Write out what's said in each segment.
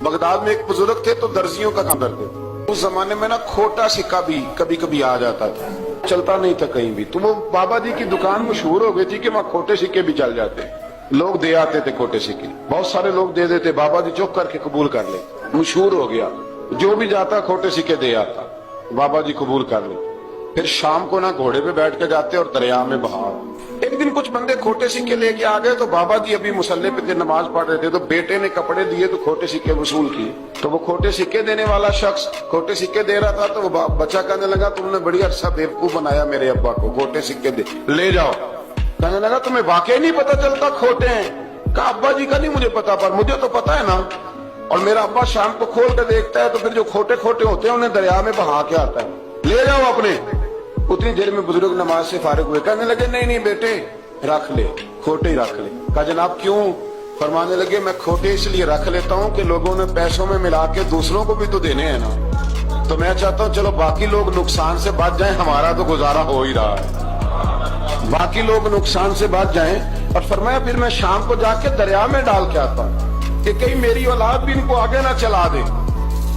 Baghdad में एक बुजुर्ग थे तो दर्जियों का काम करते थे। उस जमाने में ना खोटा सिक्का भी कभी कभी आ जाता था, चलता नहीं था कहीं भी। तो वो बाबा जी की दुकान मशहूर हो गई थी कि वहाँ खोटे सिक्के भी चल जाते, लोग दे आते थे खोटे सिक्के, बहुत सारे लोग दे देते, बाबा जी चुप करके कबूल कर ले, मशहूर हो गया। जो भी जाता खोटे सिक्के दे आता, बाबा जी कबूल कर ले। फिर शाम को ना घोड़े पे बैठ के जाते और दरिया में बहा। एक दिन कुछ बंदे खोटे सिक्के लेके आ गए, तो बाबा जी अभी मुसल्ले पे थे, नमाज पढ़ रहे थे, तो बेटे ने कपड़े दिए तो खोटे सिक्के वसूल किए। तो वो खोटे सिक्के देने वाला शख्स खोटे सिक्के दे रहा था, तो वो बच्चा कहने लगा तुमने बड़ी अच्छा बेवकूफ बनाया मेरे अब्बा को, खोटे सिक्के दे ले जाओ। कहने लगा तुम्हें वाकई नहीं पता चलता खोटे हैं? कहा अब्बा जी का नहीं मुझे पता, पर मुझे तो पता है ना। और मेरा अब्बा शाम को खोल कर देखता है तो फिर जो खोटे खोटे होते हैं उन्हें दरिया में बहा के आता है, ले जाओ अपने। उतनी देर में बुजुर्ग नमाज से फारिग हुए, कहने लगे नहीं नहीं बेटे रख ले, खोटे ही रख ले। कहा जनाब क्यों? फरमाने लगे मैं खोटे इसलिए रख लेता हूँ कि लोगों ने पैसों में मिला के दूसरों को भी तो देने हैं ना, तो मैं चाहता हूँ चलो बाकी लोग नुकसान से बच जाएं, हमारा तो गुजारा हो ही रहा है, बाकी लोग नुकसान से बच जाएं। और फरमाया फिर मैं शाम को जाके दरिया में डाल के आता हूँ कि कहीं मेरी औलाद भी इनको आगे ना चला दे।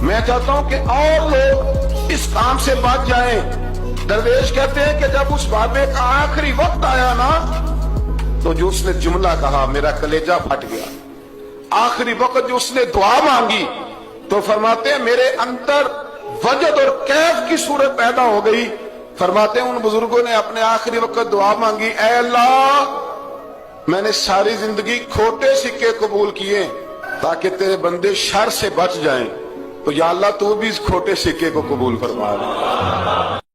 मैं चाहता हूँ कि और लोग इस काम से बच जाएं। दरवेश कहते हैं कि जब उस बाबे का आखिरी वक्त आया ना, तो जो उसने जुमला कहा मेरा कलेजा फट गया। आखिरी वक्त जो उसने दुआ मांगी, तो फरमाते हैं मेरे अंदर वजद और कैफ की सूरत पैदा हो गई। फरमाते हैं उन बुजुर्गों ने अपने आखिरी वक्त दुआ मांगी, ऐ अल्लाह मैंने सारी जिंदगी खोटे सिक्के कबूल किए ताकि तेरे बंदे शर से बच जाएं, तो या अल्लाह तू भी इस खोटे सिक्के को कबूल फरमा।